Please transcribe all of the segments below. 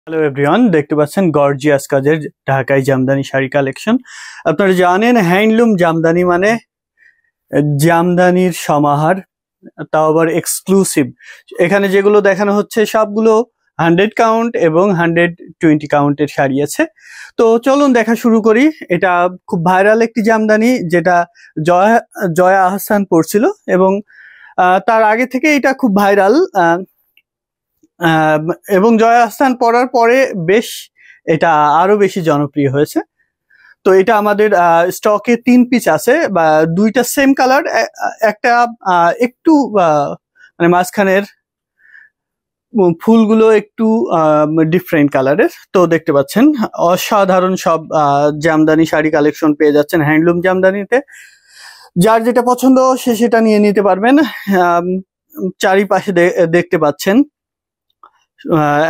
Hello everyone, দেখতে পাচ্ছেন gorgeous কাজের ঢাকাই জামদানি শাড়ি কালেকশন। আপনারা জানেন হ্যান্ডলুম জামদানি মানে জামদানির সমাহার, তাও আবার এক্সক্লুসিভ। এখানে যেগুলো দেখানো হচ্ছে সবগুলো 100 কাউন্ট এবং 120 কাউন্টের শাড়ি আছে। তো চলুন দেখা শুরু করি। এটা খুব ভাইরাল একটি জামদানি, যেটা জয়া আহসান পরছিল এবং তার আগে থেকে এটা খুব ভাইরাল। এবং জয়া আহসান পড়ার পরে বেশ এটা আরো বেশি জনপ্রিয় হয়েছে। তো এটা আমাদের স্টকে 3 পিস আছে, বা দুইটা সেম কালার, একটা একটু মানে মাঝখানের ফুলগুলো একটু ডিফারেন্ট কালারের। তো দেখতে পাচ্ছেন অসাধারণ সব জামদানি শাড়ি কালেকশন পেয়ে যাচ্ছেন হ্যান্ডলুম জামদানিতে। যার যেটা পছন্দ সে সেটা নিয়ে নিতে পারবেন। চারিপাশে দেখতে পাচ্ছেন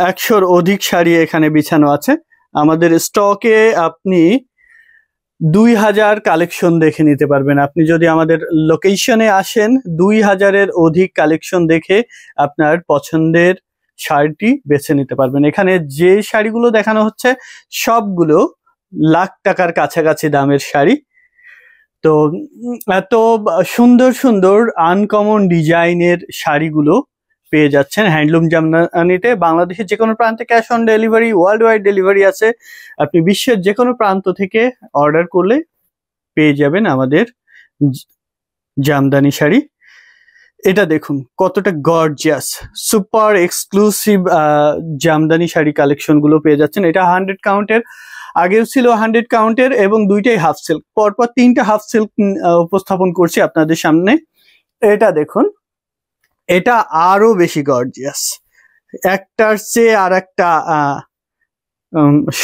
100-র অধিক শাড়ি এখানে বিছানো আছে। আমাদের স্টকে আপনি 2000 কালেকশন দেখে নিতে পারবেন। আপনি যদি আমাদের লোকেশনে আসেন, 2000-এর অধিক কালেকশন দেখে আপনার পছন্দের শাড়িটি বেছে নিতে পারবেন। এখানে যে শাড়িগুলো দেখানো হচ্ছে সবগুলো লাখ টাকার কাছাকাছি দামের শাড়ি। তো এত সুন্দর সুন্দর আনকমন ডিজাইনের শাড়িগুলো পেয়ে যাচ্ছেন হ্যান্ডলুম জামদানিতে। বাংলাদেশের যে কোনো প্রান্তে cash on delivery, world wide delivery আছে। আপনি বিশ্বের যে কোনো প্রান্ত থেকে অর্ডার করলে পেয়ে যাবেন আমাদের জামদানি শাড়ি। এটা দেখুন কতটা gorgeous, super exclusive Jamdani sari collection গুলো পেয়ে যাচ্ছেন। এটা 100 কাউন্টের, আগেও ছিল 100 কাউন্টের এবং দুইটাই হাফ সিল্ক। পরপর 3টা হাফ সিল্ক উপস্থাপন করছি আপনাদের সামনে। এটা দেখুন, এটা আরো বেশি গর্জিয়াস, একটার চেয়ে আর একটা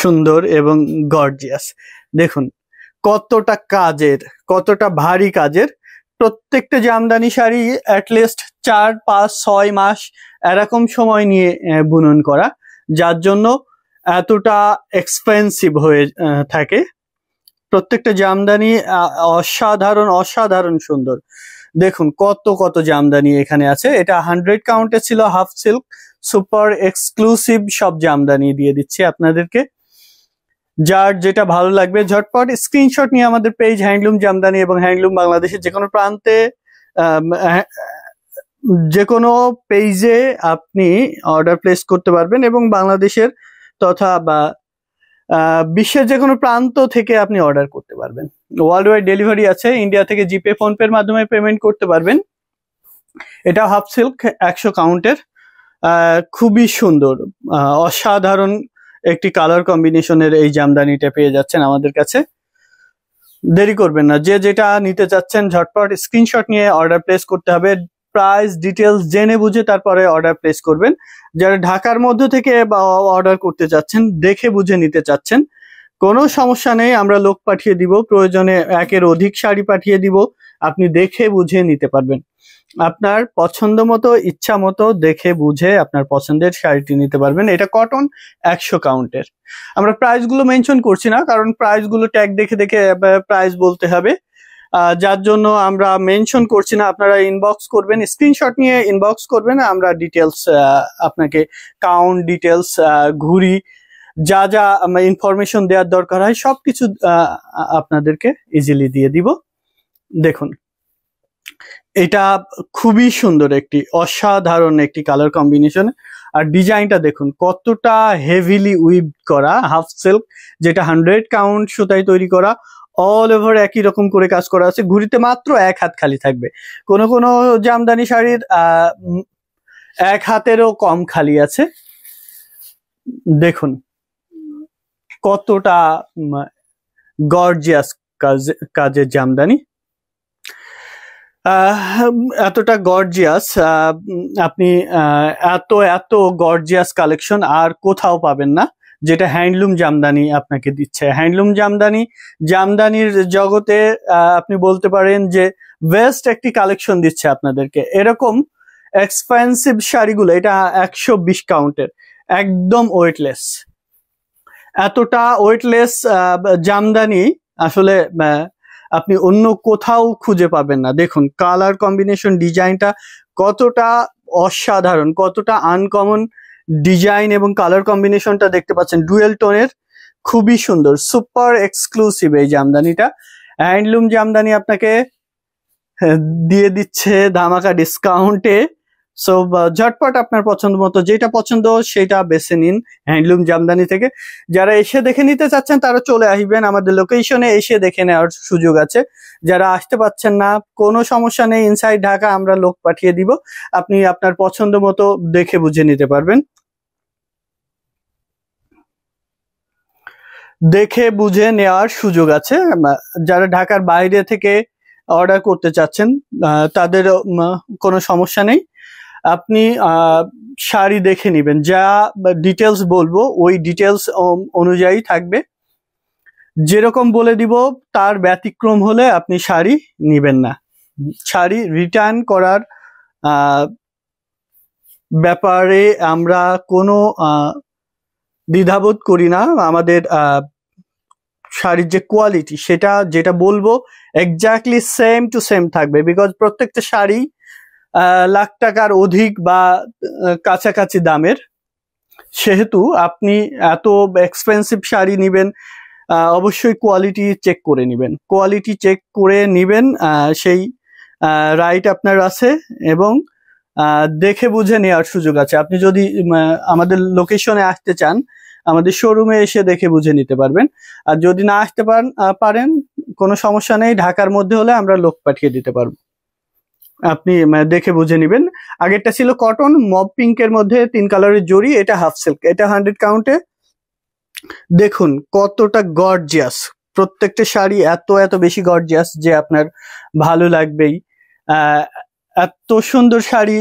সুন্দর এবং গর্জিয়াস। দেখুন কতটা কাজের, কতটা ভারী কাজের। প্রত্যেকটা জামদানি শাড়ি অ্যাটলিস্ট 4, 5, 6 মাস এরকম সময় নিয়ে বুনন করা, যার জন্য এতটা এক্সপেন্সিভ হয়ে থাকে। প্রত্যেকটা জামদানি অসাধারণ অসাধারণ সুন্দর। দেখুন কত কত জামদানি এখানে আছে। এটা 100 কাউন্টে ছিল হাফ সিল্ক, সুপার এক্সক্লুসিভ সব জামদানি দিয়ে দিচ্ছি আপনাদেরকে। যার যেটা ভালো লাগবে ঝটপট স্ক্রিনশট নিয়ে আমাদের পেজ হ্যান্ডলুম জামদানি এবং হ্যান্ডলুম বাংলাদেশের যে কোনো প্রান্তে, যে কোনো পেজে আপনি অর্ডার প্লেস করতে পারবেন এবং বাংলাদেশের তথা বা বিশ্বের যে কোনো প্রান্ত থেকে আপনি অর্ডার করতে পারবেন। ওয়ার্ল্ড ওয়াইড ডেলিভারি আছে। ইন্ডিয়া থেকে জিপে, ফোনপে এর মাধ্যমে পেমেন্ট করতে পারবেন। এটা হাফ সিল্ক 100 কাউন্টের, খুবই সুন্দর অসাধারণ একটি কালার কম্বিনেশনের এই জামদানিটা পেয়ে যাচ্ছেন আমাদের কাছে। দেরি করবেন না, যে যেটা নিতে চাচ্ছেন ঝটপট স্ক্রিনশট নিয়ে অর্ডার প্লেস করতে হবে। প্রাইস ডিটেলস জেনে বুঝে তারপরে অর্ডার প্লেস করবেন। যারা ঢাকার মধ্য থেকে অর্ডার করতে চাচ্ছেন, দেখে বুঝে নিতে চাচ্ছেন, কোনো সমস্যা নেই, আমরা লোক পাঠিয়ে দিব। প্রয়োজনে 1-এর অধিক শাড়ি পাঠিয়ে দিব, আপনি দেখে বুঝে নিতে পারবেন। আপনার পছন্দ মতো, ইচ্ছা মতো দেখে বুঝে আপনার পছন্দের শাড়িটি নিতে পারবেন। এটা কটন 100 কাউন্টের। আমরা প্রাইস গুলো মেনশন করছি না, কারণ প্রাইস গুলো ট্যাগ দেখে দেখে প্রাইস বলতে হবে, যার জন্য আমরা মেনশন করছি না। আপনারা ইনবক্স করবেন, স্ক্রিনশট নিয়ে ইনবক্স করবেন, আমরা ডিটেলস আপনাকে কাউন্ট ডিটেলস, ঘুরি, যা যা ইনফরমেশন দেওয়ার দরকার হয় সবকিছু আপনাদেরকে ইজিলি দিয়ে দিব। দেখুন এটা খুবই সুন্দর একটি অসাধারণ একটি কালার কম্বিনেশন। আর ডিজাইনটা দেখুন কতটা হেভিলি উইভ করা, হাফ সিল্ক, যেটা 100 কাউন্ট সুতায় তৈরি করা, অল ওভার একই রকম করে কাজ করা আছে। ঘুরিতে মাত্র 1 হাত খালি থাকবে। কোন কোন জামদানি শাড়ির 1 হাতেরও কম খালি আছে। দেখুন কতটা গর্জিয়াস কাজের জামদানি, এতটা গর্জিয়াস আপনি এত এত গর্জিয়াস কালেকশন আর কোথাও পাবেন না, যেটা হ্যান্ডলুম জামদানি আপনাকে দিচ্ছে। হ্যান্ডলুম জামদানি, জামদানির জগতে আপনি বলতে পারেন যে বেস্ট একটি কালেকশন দিচ্ছে আপনাদেরকে। এরকম এক্সপেন্সিভ শাড়িগুলো, এটা 120 কাউন্টের, একদম ওয়েটলেস। এতটা ওয়েটলেস জামদানি আসলে আপনি অন্য কোথাও খুঁজে পাবেন না। দেখুন কালার কম্বিনেশন, ডিজাইনটা কতটা অসাধারণ, কতটা আনকমন ডিজাইন এবং কালার কম্বিনেশনটা দেখতে পাচ্ছেন ডুয়েল টোনের, খুবই সুন্দর, সুপার এক্সক্লুসিভ এই জামদানিটা। হ্যান্ডলুম জামদানি আপনাকে দিয়ে দিচ্ছে ধামাকা ডিসকাউন্টে। সো ঝটপট আপনার পছন্দ মতো যেটা পছন্দ সেটা বেছে নিন হ্যান্ডলুম জামদানি থেকে। যারা এসে দেখে নিতে চাচ্ছেন তারা চলে আসবেন আমাদের লোকেশনে, এসে দেখে নেওয়ার সুযোগ আছে। যারা আসতে পাচ্ছেন না কোনো সমস্যা নেই, ইনসাইড ঢাকা আমরা লোক পাঠিয়ে দিব, আপনি আপনার পছন্দ মতো দেখে বুঝে নিতে পারবেন। দেখে বুঝে নেওয়ার সুযোগ আছে। যারা ঢাকার বাইরে থেকে অর্ডার করতে চাচ্ছেন তাদের কোনো সমস্যা নেই, আপনি শাড়ি দেখে নেবেন, যা ডিটেলস বলবো ওই ডিটেলস অনুযায়ী থাকবে। যেরকম বলে দিব তার ব্যতিক্রম হলে আপনি শাড়ি নিবেন না। শাড়ি রিটার্ন করার ব্যাপারে আমরা কোনো দ্বিধাবোধ করি না। আমাদের শাড়ির যে কোয়ালিটি সেটা যেটা বলবো এক্স্যাক্টলি সেম টু সেম থাকবে, বিকজ প্রত্যেকটা শাড়ি লাখ টাকার অধিক বা কাছাকাছি দামের, সেহেতু আপনি এত এক্সপেন্সিভ শাড়ি নিবেন অবশ্যই কোয়ালিটি চেক করে নেবেন, কোয়ালিটি চেক করে নেবেন, সেই রাইট আপনার আছে এবং দেখে বুঝে নেওয়ার সুযোগ আছে। আপনি যদি আমাদের লোকেশনে আসতে চান আমাদের শোরুমে এসে দেখে বুঝে নিতে পারবেন, আর যদি না আসতে পারেন কোনো সমস্যা নেই, ঢাকার মধ্যে হলে আমরা লোক পাঠিয়ে দিতে পারবো, আপনি দেখে বুঝে নেবেন। আগেরটা ছিল কটন মব পিঙ্কের মধ্যে 3 কালারের জড়ি, এটা হাফ সিল্ক, এটা 100 কাউন্টে। দেখুন কতটা গর্জিয়াস, প্রত্যেকটা শাড়ি এত এত বেশি গর্জিয়াস যে আপনার ভালো লাগবেই। এত সুন্দর শাড়ি,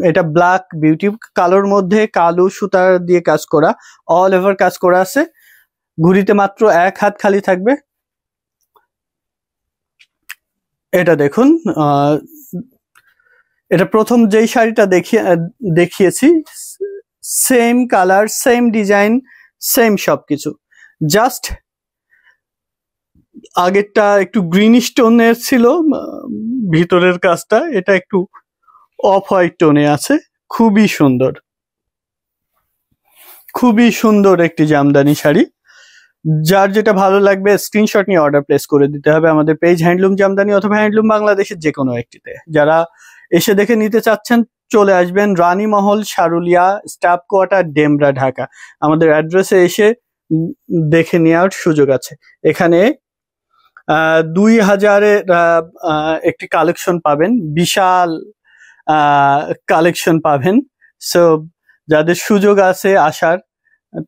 এটা ব্ল্যাক বিউটি কালোর মধ্যে কালো সুতার দিয়ে কাজ করা, অল ওভার কাজ করা আছে, ঘুড়িতে মাত্র 1 হাত খালি থাকবে। এটা দেখুন, এটা প্রথম যেই শাড়িটা দেখিয়েছি, same colour same design same সবকিছু, জাস্ট আগেরটা একটু গ্রিনিশ টোনের ছিল ভিতরের কাজটা, এটা একটু অফ হোয়াইট টোনে আছে, খুবই সুন্দর, খুবই সুন্দর একটি জামদানি শাড়ি। যার যেটা ভালো লাগবে স্ক্রিনশট নিয়ে অর্ডার প্লেস করে দিতে হবে আমাদের পেজ হ্যান্ডলুম জামদানি অথবা হ্যান্ডলুম বাংলাদেশের যে কোনো একটিতে। যারা এসে দেখে নিতে চাচ্ছেন চলে আসবেন রানীমহল, সারুলিয়া, স্টাফ কোয়ার্টার, ডেমরা, ঢাকা। আমাদের অ্যাড্রেসে এসে দেখে নেওয়ার সুযোগ আছে। এখানে 2000-এর একটি কালেকশন পাবেন, বিশাল কালেকশন পাবেন। সো যাদের সুযোগ আছে আসার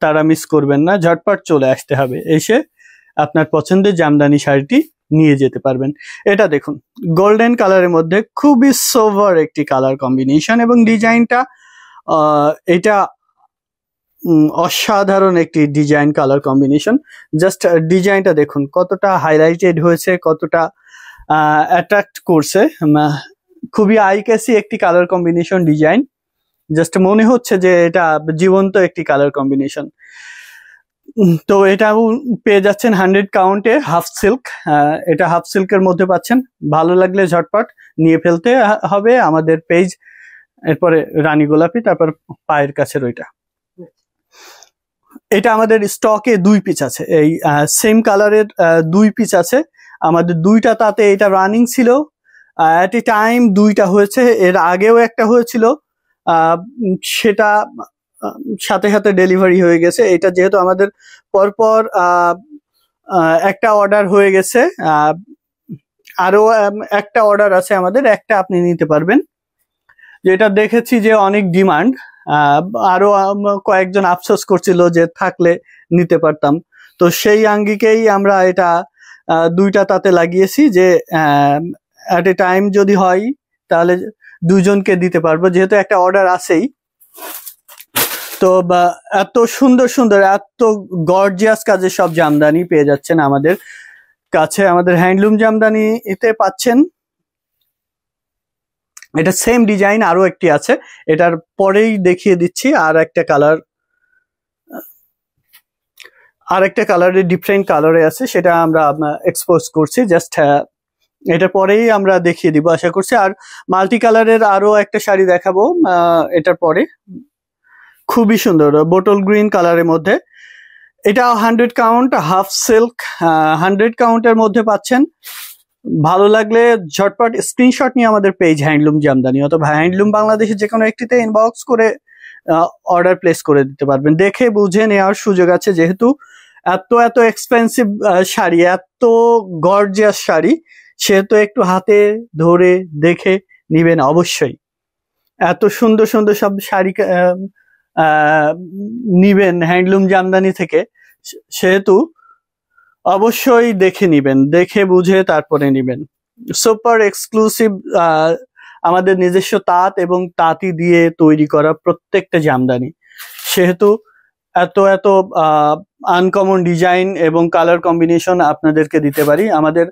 তারা মিস করবেন না, ঝটপট চলে আসতে হবে, এসে আপনার পছন্দের জামদানি শাড়িটি নিয়ে যেতে পারবেন। এটা দেখুন গোল্ডেন কালারের মধ্যে খুবই সোভার একটি কালার কম্বিনেশন এবং ডিজাইনটা এটা অসাধারণ একটি ডিজাইন কালার কম্বিনেশন। জাস্ট ডিজাইনটা দেখুন কতটা হাইলাইটেড হয়েছে, কতটা অ্যাট্রাক্ট করছে, খুবই আই ক্যাচি একটি কালার কম্বিনেশন ডিজাইন, জাস্ট মনে হচ্ছে যে এটা জীবন্ত একটি কালার কম্বিনেশন। তো এটা পেয়ে যাচ্ছেন 100 কাউন্টে হাফ সিল্ক, এটা হাফ সিল্কের মধ্যে পাচ্ছেন। ভালো লাগলে ঝটপট নিয়ে ফেলতে হবে আমাদের পেজ। এরপরে রানী গোলাপি, তারপর পায়ের কাছে ওইটা। এটা আমাদের স্টকে 2 পিস আছে, এই সেম কালারের 2 পিস আছে আমাদের, 2টা তাতে এটা রানিং ছিল, অ্যাট এ টাইম 2টা হয়েছে, এর আগেও একটা হয়েছিল, সেটা সাথে সাথে ডেলিভারি হয়ে গেছে। এটা যেহেতু আমাদের পরপর একটা অর্ডার হয়ে গেছে, আরো একটা অর্ডার আছে আমাদের, একটা আপনি নিতে পারবেন। যেটা দেখেছি যে অনেক ডিমান্ড, আরো কয়েকজন আফসোস করছিল যে থাকলে নিতে পারতাম, তো সেই আঙ্গিকেই আমরা এটা 2টা তাতে লাগিয়েছি যে অ্যাট এ টাইম যদি হয় তাহলে 2 জনকে দিতে পারবো, যেহেতু একটা অর্ডার আছেই। তো এত সুন্দর সুন্দর এত গর্জিয়াস কাজের সব জামদানি পেয়ে যাচ্ছেন আমাদের কাছে, আমাদের হ্যান্ডলুম জামদানি এতে পাচ্ছেন। এটা সেম ডিজাইন আরো একটি আছে, এটার পরেই দেখিয়ে দিচ্ছি। আর একটা কালারের ডিফারেন্ট কালারে আছে, সেটা আমরা এক্সপোজ করছি জাস্ট, এটার পরেই আমরা দেখিয়ে দিব আশা করছি। আর মাল্টি কালারের আরো একটা শাড়ি দেখাবো এটার পরে, খুবই সুন্দর বোটল গ্রিন কালারের মধ্যে। এটা 100 কাউন্ট হাফ সিল্ক, 100 কাউন্টের মধ্যে পাচ্ছেন। ভালো লাগলে ঝটপট স্ক্রিনশট নিয়ে আমাদের পেজ হ্যান্ডলুম জামদানি অথবা হ্যান্ডলুম বাংলাদেশের যে কোনো একটিতে ইনবক্স করে অর্ডার প্লেস করে দিতে পারবেন। দেখে বুঝে নেওয়ার সুযোগ আছে, যেহেতু এত এত এক্সপেন্সিভ শাড়ি, এত গর্জিয়াস শাড়ি, সেহেতু একটু হাতে ধরে দেখে নিবেন অবশ্যই। এত সুন্দর সুন্দর সব শাড়ি নিবেন হ্যান্ডলুম জামদানি থেকে, সেহেতু অবশ্যই দেখে নিবেন, দেখে বুঝে তারপরে নিবেন। সুপার এক্সক্লুসিভ আমাদের নিজস্ব তাঁত এবং তাঁতি দিয়ে তৈরি করা প্রত্যেকটা জামদানি, সেহেতু এত এত আনকমন ডিজাইন এবং কালার কম্বিনেশন আপনাদেরকে দিতে পারি। আমাদের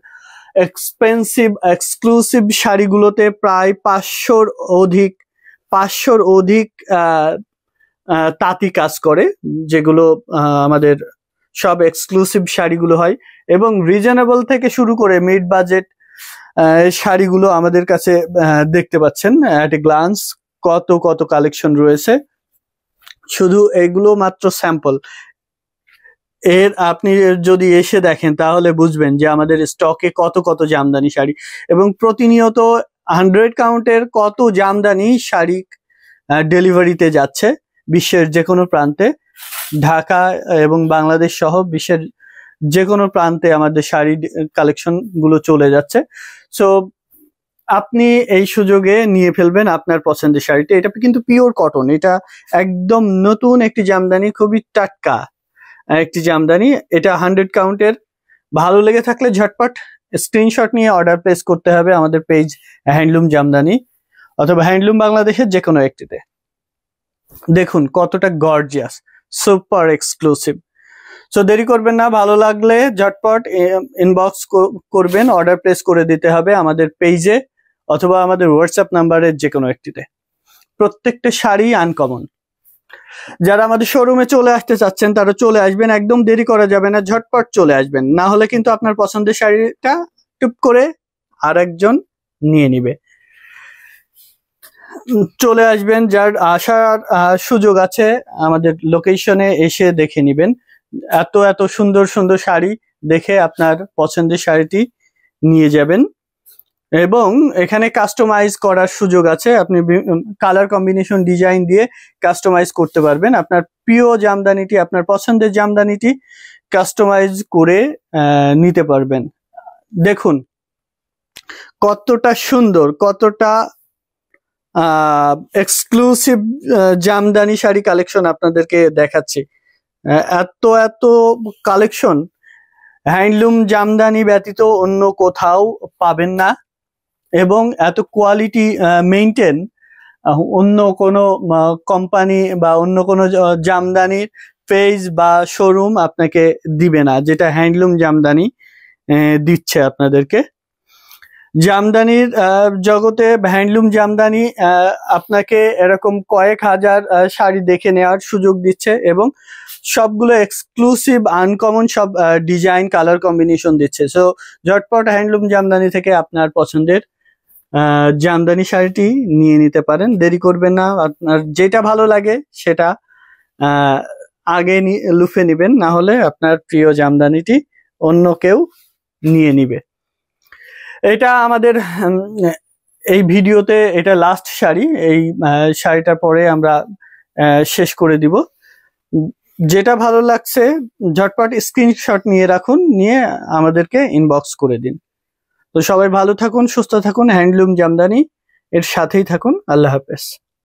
এক্সপেন্সিভ এক্সক্লুসিভ শাড়িগুলোতে প্রায় 500-র অধিক তাঁতি কাজ করে, যেগুলো আমাদের সব এক্সক্লুসিভ শাড়িগুলো হয়, এবং রিজনেবল থেকে শুরু করে মিড বাজেট শাড়িগুলো আমাদের কাছে দেখতে পাচ্ছেন। অ্যাট এ গ্লান্স কত কত কালেকশন রয়েছে, শুধু এগুলো মাত্র স্যাম্পল। এর আপনি যদি এসে দেখেন তাহলে বুঝবেন যে আমাদের স্টকে কত কত জামদানি শাড়ি, এবং প্রতিনিয়ত 100 কাউন্টের কত জামদানি শাড়ি ডেলিভারিতে যাচ্ছে বিশ্বের যে কোনো প্রান্তে। ঢাকা এবং বাংলাদেশ সহ বিশ্বের যে কোনো প্রান্তে আমাদের শাড়ি কালেকশন গুলো চলে যাচ্ছে। সো আপনি এই সুযোগে নিয়ে ফেলবেন আপনার পছন্দের শাড়িটা। এটা কিন্তু পিওর কটন, এটা একদম নতুন একটি জামদানি, খুবই টাটকা একটি জামদানি। এটা 100 কাউন্টের। ভালো লেগে থাকলে ঝটপট স্ক্রিনশট নিয়ে অর্ডার প্লেস করতে হবে আমাদের পেজ হ্যান্ডলুম জামদানি অথবা হ্যান্ডলুম বাংলাদেশের যে কোনো একটিতে। দেখুন কতটা গর্জিয়াস, সুপার এক্সক্লুসিভ। সো দেরি করবেন না, ভালো লাগলে ঝটপট ইনবক্স করবেন, অর্ডার প্লেস করে দিতে হবে আমাদের পেজে অথবা আমাদের হোয়াটসঅ্যাপ নাম্বারের যে কোনো একটিতে। প্রত্যেকটা শাড়ি আনকমন। যারা আমাদের শোরুমে চলে আসতে চাচ্ছেন তারা চলে আসবেন, একদম দেরি করা যাবে না, ঝটপট চলে আসবেন, না হলে কিন্তু আপনার পছন্দের শাড়িটা টুপ করে আর একজন নিয়ে নিবে। চলে আসবেন, যার আসার সুযোগ আছে আমাদের লোকেশনে এসে দেখে নিবেন। এত এত সুন্দর সুন্দর শাড়ি দেখে আপনার পছন্দের শাড়িটি নিয়ে যাবেন, এবং এখানে কাস্টমাইজ করার সুযোগ আছে। আপনি কালার কম্বিনেশন ডিজাইন দিয়ে কাস্টমাইজ করতে পারবেন। আপনার প্রিয় জামদানিটি, আপনার পছন্দের জামদানিটি কাস্টমাইজ করে নিতে পারবেন। দেখুন কতটা সুন্দর, কতটা এক্সক্লুসিভ জামদানি শাড়ি কালেকশন আপনাদেরকে দেখাচ্ছি। এত এত কালেকশন হ্যান্ডলুম জামদানি ব্যতীত অন্য কোথাও পাবেন না, এবং এত কোয়ালিটি মেইনটেইন অন্য কোনো কোম্পানি বা অন্য কোনো জামদানির পেজ বা শোরুম আপনাকে দিবে না, যেটা হ্যান্ডলুম জামদানি দিচ্ছে আপনাদেরকে। জামদানির জগতে হ্যান্ডলুম জামদানি আপনাকে এরকম কয়েক হাজার শাড়ি দেখে নেওয়ার সুযোগ দিচ্ছে, এবং সবগুলো এক্সক্লুসিভ আনকমন সব ডিজাইন কালার কম্বিনেশন দিচ্ছে। সো ঝটপট হ্যান্ডলুম জামদানি থেকে আপনার পছন্দের জামদানি শাড়িটি নিয়ে নিতে পারেন, দেরি করবেন না। আপনার যেটা ভালো লাগে সেটা আগে লুফে নিবেন, না হলে আপনার প্রিয় জামদানিটি অন্য কেউ নিয়ে নিবে। এটা আমাদের এই ভিডিওতে এটা লাস্ট শাড়ি, এই শাড়িটার পরে আমরা শেষ করে দিব। যেটা ভালো লাগছে ঝটপট স্ক্রিনশট নিয়ে রাখুন, নিয়ে আমাদেরকে ইনবক্স করে দিন। তো সবাই ভালো থাকুন, সুস্থ থাকুন, হ্যান্ডলুম জামদানি এর সাথেই থাকুন। আল্লাহ হাফেজ।